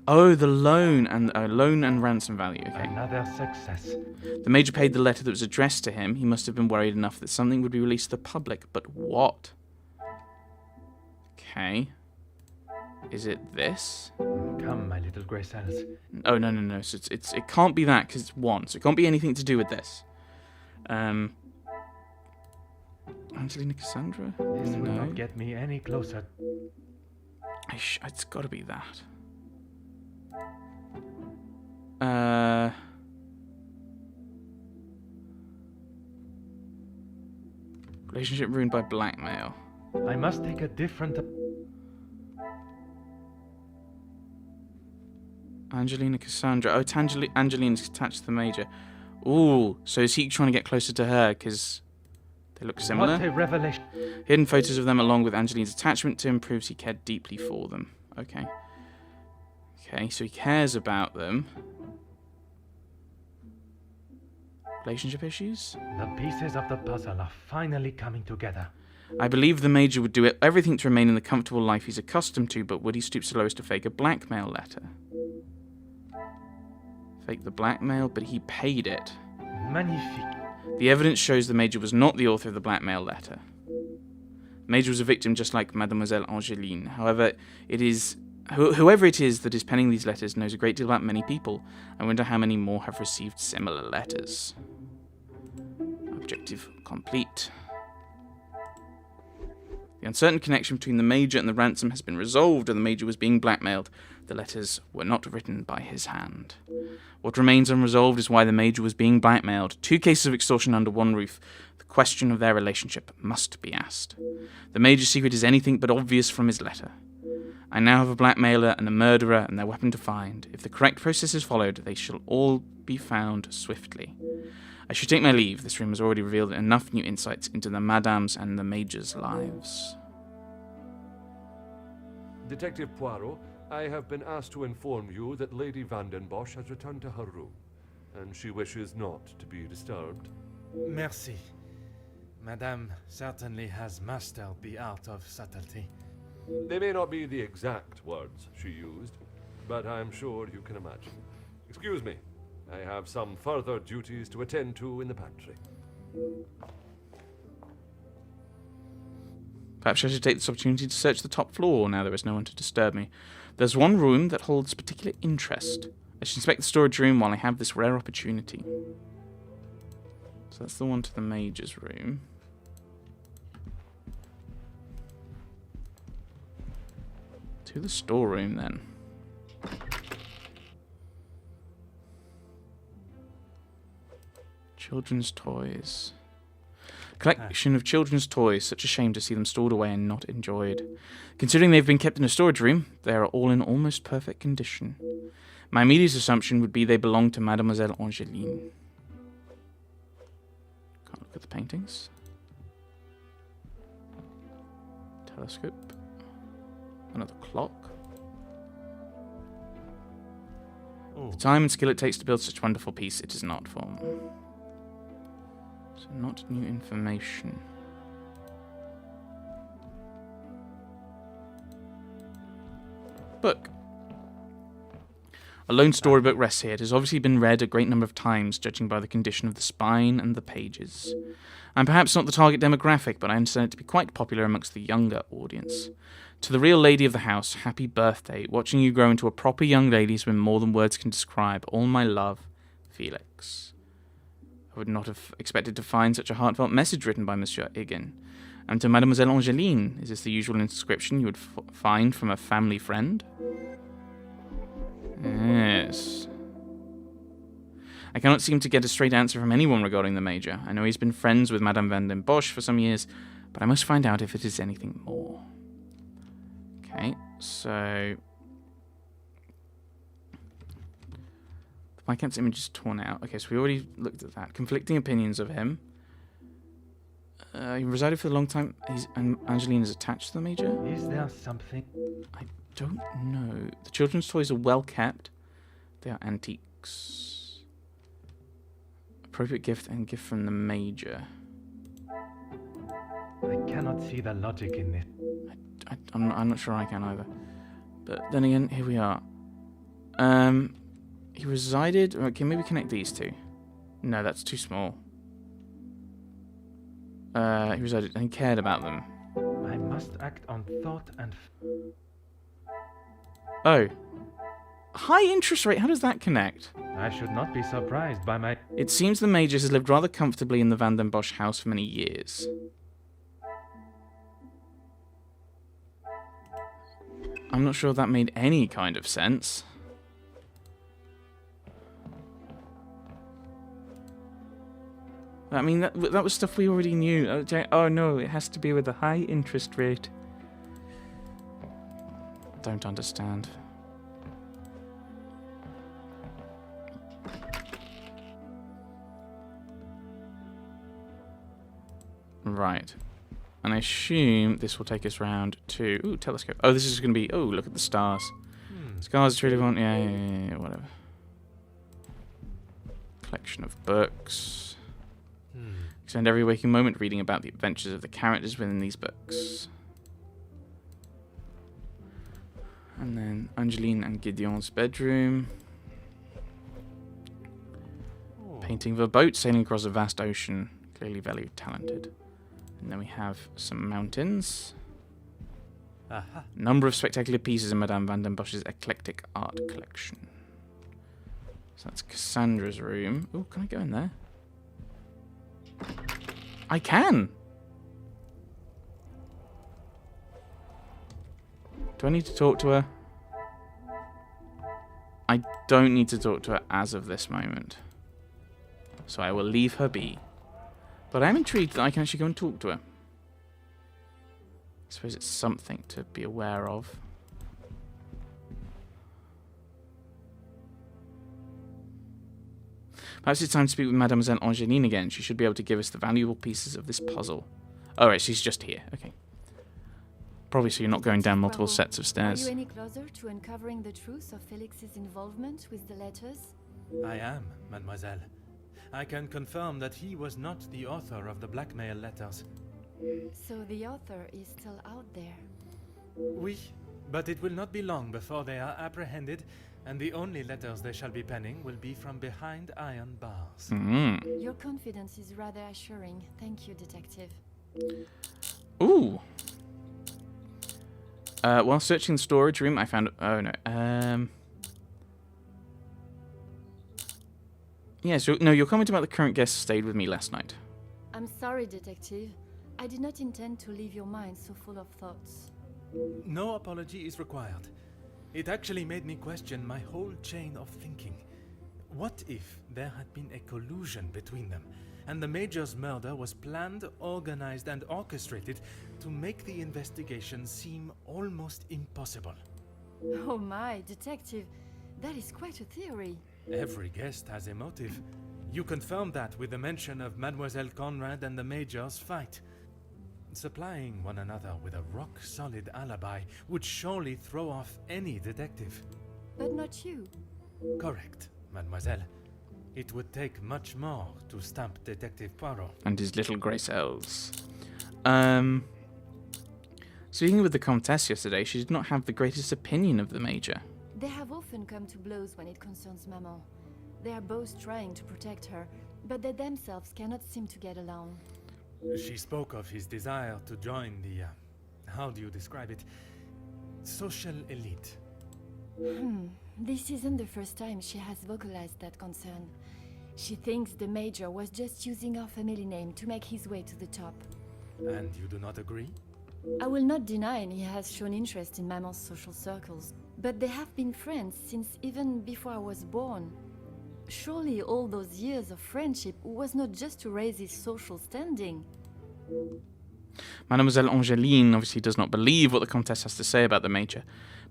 Oh, the loan and ransom value. Okay. Another success. The Major paid the letter that was addressed to him. He must have been worried enough that something would be released to the public. But what? Okay. Is it this? Come, my little grey cells. Oh, no. So it can't be that, because it's one. So it can't be anything to do with this. Angelina Cassandra? This will No. not get me any closer. It's got to be that. Relationship ruined by blackmail. I must take a different... Angelina Cassandra. Oh, Angelina's attached to the Major. Ooh, so is he trying to get closer to her because they look similar? What a revelation. Hidden photos of them along with Angelina's attachment to him proves he cared deeply for them. Okay. Okay, so he cares about them. Relationship issues? The pieces of the puzzle are finally coming together. I believe the Major would do everything to remain in the comfortable life he's accustomed to, but would he stoop so low as to fake a blackmail letter? Fake the blackmail, but he paid it. Magnifique. The evidence shows the Major was not the author of the blackmail letter. Major was a victim just like Mademoiselle Angeline. However, whoever it is that is penning these letters knows a great deal about many people. I wonder how many more have received similar letters. Objective complete. The uncertain connection between the Major and the ransom has been resolved, and the Major was being blackmailed. The letters were not written by his hand. What remains unresolved is why the Major was being blackmailed. 2 cases of extortion under one roof. The question of their relationship must be asked. The Major's secret is anything but obvious from his letter. I now have a blackmailer and a murderer and their weapon to find. If the correct process is followed, they shall all be found swiftly. I should take my leave. This room has already revealed enough new insights into the Madame's and the Major's lives. Detective Poirot, I have been asked to inform you that Lady Van den Bosch has returned to her room, and she wishes not to be disturbed. Merci. Madame certainly has mastered the art of subtlety. They may not be the exact words she used, but I'm sure you can imagine. Excuse me, I have some further duties to attend to in the pantry. Perhaps I should take this opportunity to search the top floor, now there is no one to disturb me. There's one room that holds particular interest. I should inspect the storage room while I have this rare opportunity. So that's the one to the Major's room. To the storeroom, then. Children's toys. Collection of children's toys. Such a shame to see them stored away and not enjoyed. Considering they've been kept in a storage room, they are all in almost perfect condition. My immediate assumption would be they belong to Mademoiselle Angeline. Can't look at the paintings. Telescope. Another clock. Oh. The time and skill it takes to build such a wonderful piece, it is not for. So not new information. Book. A lone storybook rests here. It has obviously been read a great number of times, judging by the condition of the spine and the pages. I'm perhaps not the target demographic, but I understand it to be quite popular amongst the younger audience. To the real lady of the house, happy birthday. Watching you grow into a proper young lady has been more than words can describe. All my love, Felix. I would not have expected to find such a heartfelt message written by Monsieur Higgin. And to Mademoiselle Angeline, is this the usual inscription you would find from a family friend? Yes. I cannot seem to get a straight answer from anyone regarding the Major. I know he's been friends with Madame Van den Bosch for some years, but I must find out if it is anything more. Okay, so... The Viscount's image is torn out. Okay, so we already looked at that. Conflicting opinions of him. He resided for a long time. Angeline is attached to the Major? Is there something? I don't know. The children's toys are well kept. They are antiques. Appropriate gift and gift from the Major. I cannot see the logic in it. I'm not sure I can either. But then again, here we are. He resided... Okay, maybe connect these two. No, that's too small. He resided and he cared about them. I must act on thought and... Oh. High interest rate, how does that connect? I should not be surprised by my... It seems the Major has lived rather comfortably in the Van den Bosch house for many years. I'm not sure that made any kind of sense. I mean, that was stuff we already knew. Oh no, it has to be with a high interest rate. Don't understand. Right. And I assume this will take us round to... Ooh, telescope. Oh, this is going to be... Oh, look at the stars. Stars really want... Yeah, whatever. Collection of books. Spend every waking moment reading about the adventures of the characters within these books. And then Angeline and Gideon's bedroom. Painting of a boat sailing across a vast ocean. Clearly very talented. And then we have some mountains. Aha. Number of spectacular pieces in Madame Van den Bosch's eclectic art collection. So that's Cassandra's room. Oh, can I go in there? I can! Do I need to talk to her? I don't need to talk to her as of this moment. So I will leave her be. But I'm intrigued that I can actually go and talk to her. I suppose it's something to be aware of. Perhaps it's time to speak with Mademoiselle Angeline again. She should be able to give us the valuable pieces of this puzzle. Oh, right, she's just here. Okay. Probably so you're not going down multiple sets of stairs. Are you any closer to uncovering the truth of Felix's involvement with the letters? I am, mademoiselle. I can confirm that he was not the author of the blackmail letters. So the author is still out there. Oui, but it will not be long before they are apprehended, and the only letters they shall be penning will be from behind iron bars. Your confidence is rather assuring. Thank you, Detective. Ooh. While searching the storage room, I found... Oh, no. Yeah, so, no, your comment about the current guest stayed with me last night. I'm sorry, Detective. I did not intend to leave your mind so full of thoughts. No apology is required. It actually made me question my whole chain of thinking. What if there had been a collusion between them, and the Major's murder was planned, organized, and orchestrated to make the investigation seem almost impossible? Oh my, Detective, that is quite a theory. Every guest has a motive. You confirm that with the mention of Mademoiselle Conrad and the Major's fight. Supplying one another with a rock-solid alibi would surely throw off any detective. But not you. Correct, mademoiselle. It would take much more to stamp Detective Poirot. And his little grey cells. Speaking with the Comtesse yesterday, she did not have the greatest opinion of the Major. They have often come to blows when it concerns Maman. They are both trying to protect her, but they themselves cannot seem to get along. She spoke of his desire to join the, how do you describe it? Social elite. This isn't the first time she has vocalized that concern. She thinks the Major was just using our family name to make his way to the top. And you do not agree? I will not deny he has shown interest in Maman's social circles, but they have been friends since even before I was born. Surely all those years of friendship was not just to raise his social standing. Mademoiselle Angeline obviously does not believe what the Comtesse has to say about the Major.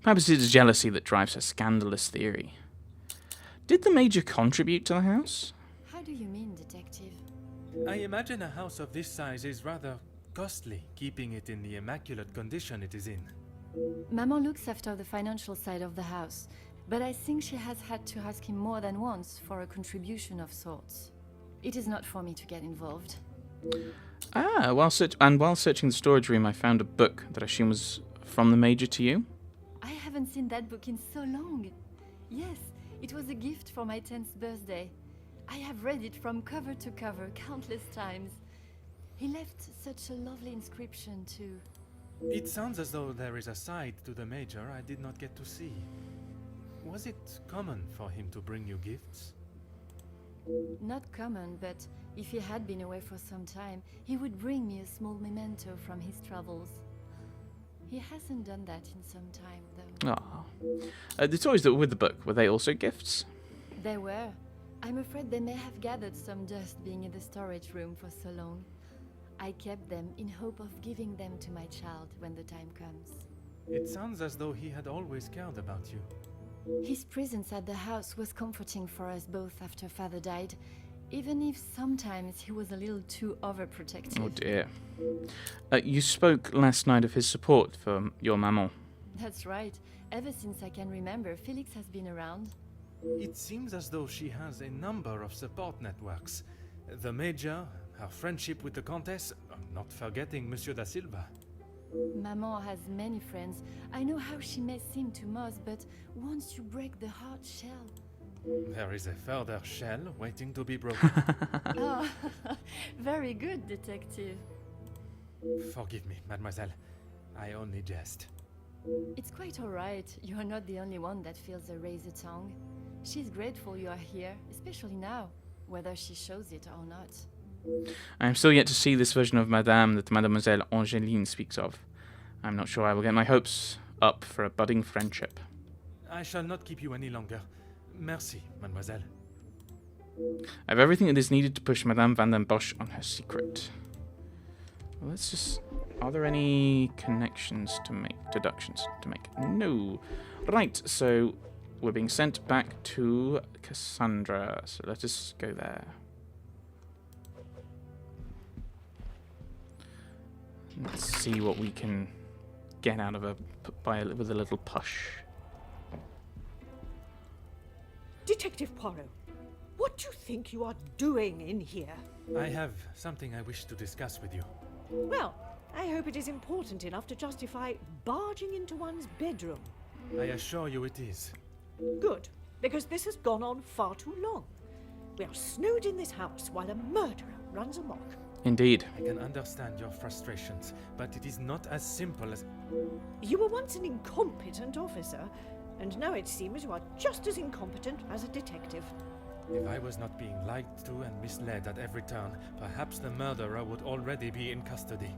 Perhaps it is jealousy that drives her scandalous theory. Did the Major contribute to the house? How do you mean, Detective? I imagine a house of this size is rather costly, keeping it in the immaculate condition it is in. Maman looks after the financial side of the house, but I think she has had to ask him more than once for a contribution of sorts. It is not for me to get involved. While searching the storage room, I found a book that I assume was from the Major to you. I haven't seen that book in so long. Yes, it was a gift for my 10th birthday. I have read it from cover to cover countless times. He left such a lovely inscription too. It sounds as though there is a side to the Major I did not get to see. Was it common for him to bring you gifts? Not common, but if he had been away for some time, he would bring me a small memento from his travels. He hasn't done that in some time, though. Ah. The toys that were with the book, were they also gifts? They were. I'm afraid they may have gathered some dust being in the storage room for so long. I kept them in hope of giving them to my child when the time comes. It sounds as though he had always cared about you. His presence at the house was comforting for us both after Father died, even if sometimes he was a little too overprotective. Oh dear. You spoke last night of his support for your maman. That's right. Ever since I can remember, Felix has been around. It seems as though she has a number of support networks. The Major, her friendship with the Countess, not forgetting Monsieur da Silva. Maman has many friends. I know how she may seem to most, but once you break the hard shell... There is a further shell waiting to be broken. Oh, very good, detective. Forgive me, mademoiselle. I only jest. It's quite all right. You're not the only one that feels a razor tongue. She's grateful you are here, especially now, whether she shows it or not. I am still yet to see this version of Madame that Mademoiselle Angeline speaks of. I'm not sure I will get my hopes up for a budding friendship. I shall not keep you any longer. Merci, mademoiselle. I have everything that is needed to push Madame van den Bosch on her secret. Well, let's just... Are there any connections to make? Deductions to make? No. Right, so we're being sent back to Cassandra. So let us go there. Let's see what we can get out of her with a little push. Detective Poirot, what do you think you are doing in here? I have something I wish to discuss with you. Well, I hope it is important enough to justify barging into one's bedroom. I assure you it is. Good, because this has gone on far too long. We are snowed in this house while a murderer runs amok. Indeed. I can understand your frustrations, but it is not as simple as... You were once an incompetent officer, and now it seems you are just as incompetent as a detective. If I was not being lied to and misled at every turn, perhaps the murderer would already be in custody.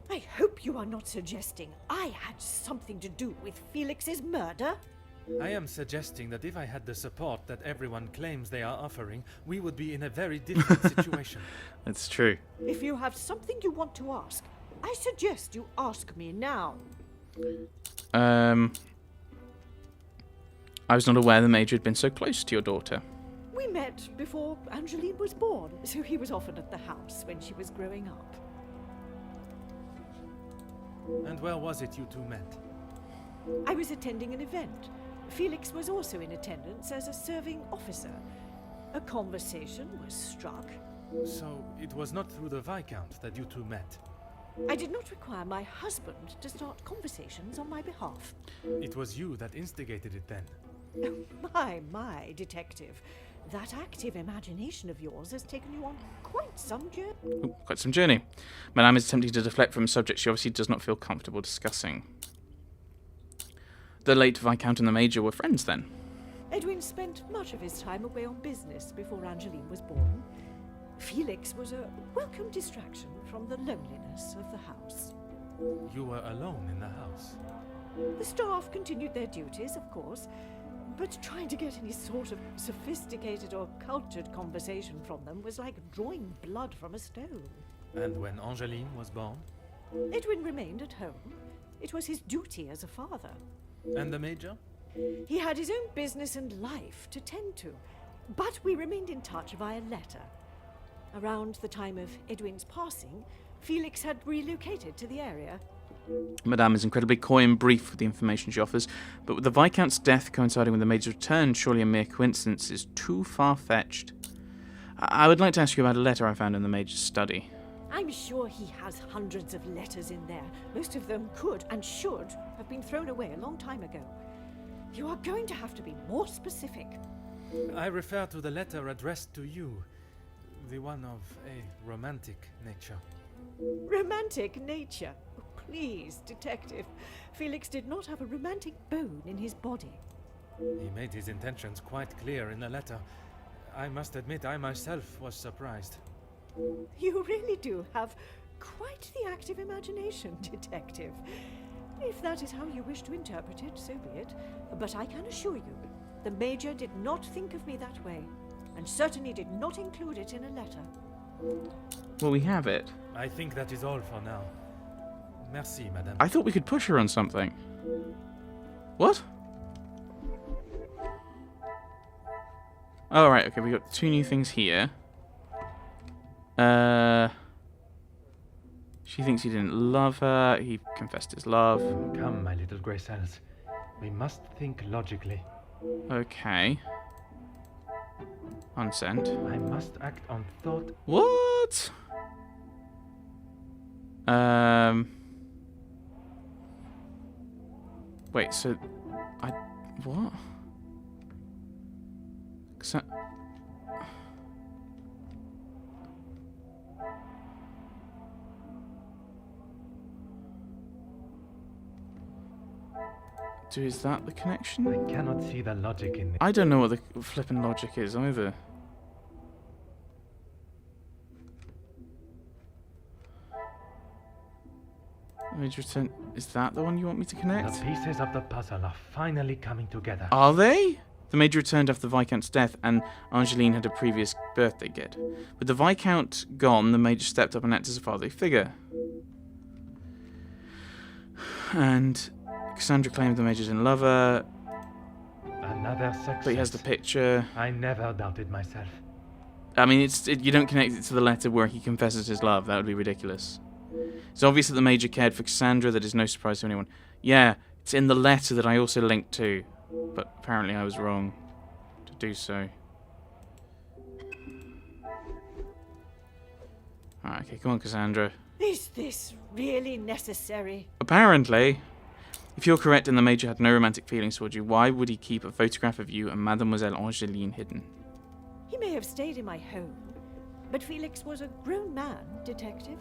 I hope you are not suggesting I had something to do with Felix's murder. I am suggesting that if I had the support that everyone claims they are offering, we would be in a very different situation. That's true. If you have something you want to ask, I suggest you ask me now. I was not aware the Major had been so close to your daughter. We met before Angeline was born, so he was often at the house when she was growing up. And where was it you two met? I was attending an event. Felix was also in attendance as a serving officer. A conversation was struck. So it was not through the Viscount that you two met? I did not require my husband to start conversations on my behalf. It was you that instigated it then? My, detective. That active imagination of yours has taken you on quite some journey. Ooh, quite some journey. Madame is attempting to deflect from a subject she obviously does not feel comfortable discussing. The late Viscount and the Major were friends then? Edwin spent much of his time away on business before Angeline was born. Felix was a welcome distraction from the loneliness of the house. You were alone in the house? The staff continued their duties, of course, but trying to get any sort of sophisticated or cultured conversation from them was like drawing blood from a stone. And when Angeline was born? Edwin remained at home. It was his duty as a father. And the Major? He had his own business and life to tend to, but we remained in touch via letter. Around the time of Edwin's passing, Felix had relocated to the area. Madame is incredibly coy and brief with the information she offers, but with the Viscount's death coinciding with the Major's return, surely a mere coincidence is too far-fetched. I would like to ask you about a letter I found in the Major's study. I'm sure he has hundreds of letters in there. Most of them could and should have been thrown away a long time ago. You are going to have to be more specific. I refer to the letter addressed to you, the one of a romantic nature. Romantic nature? Oh, please, Detective. Felix did not have a romantic bone in his body. He made his intentions quite clear in the letter. I must admit I myself was surprised. You really do have quite the active imagination, Detective. If that is how you wish to interpret it, so be it. But I can assure you, the Major did not think of me that way, and certainly did not include it in a letter. Well, we have it. I think that is all for now. Merci, madame. I thought we could push her on something. What? Oh, right, okay, we got 2 new things here. She thinks he didn't love her. He confessed his love. Come, my little grey cells. We must think logically. Okay. Unsent. I must act on thought. What? Wait, so... What? Is that the connection? I cannot see the logic in it. I don't know what the flippin' logic is either. Major return. Is that the one you want me to connect? The pieces of the puzzle are finally coming together. Are they? The Major returned after the Viscount's death, and Angeline had a previous birthday gift. With the Viscount gone, the Major stepped up and acted as a fatherly figure. And Cassandra claimed the Major's in love her, Another success. but he has the picture. I never doubted myself. I mean, you don't connect it to the letter where he confesses his love. That would be ridiculous. It's obvious that the Major cared for Cassandra. That is no surprise to anyone. Yeah, it's in the letter that I also linked to, but apparently I was wrong to do so. Alright, okay, come on, Cassandra. Is this really necessary? Apparently. If you're correct and the Major had no romantic feelings towards you, why would he keep a photograph of you and Mademoiselle Angeline hidden? He may have stayed in my home, but Felix was a grown man, Detective.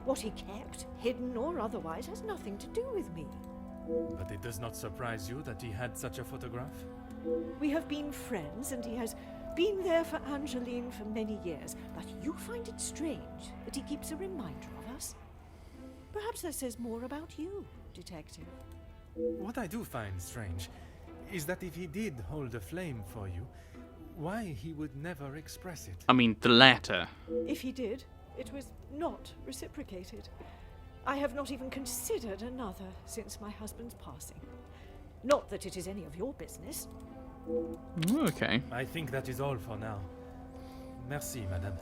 What he kept, hidden or otherwise, has nothing to do with me. But it does not surprise you that he had such a photograph? We have been friends, and he has been there for Angeline for many years, but you find it strange that he keeps a reminder of us? Perhaps that says more about you, Detective. What I do find strange is that if he did hold a flame for you, why he would never express it. I mean, the letter. If he did, it was not reciprocated. I have not even considered another since my husband's passing. Not that it is any of your business. Okay. I think that is all for now. Merci, madame.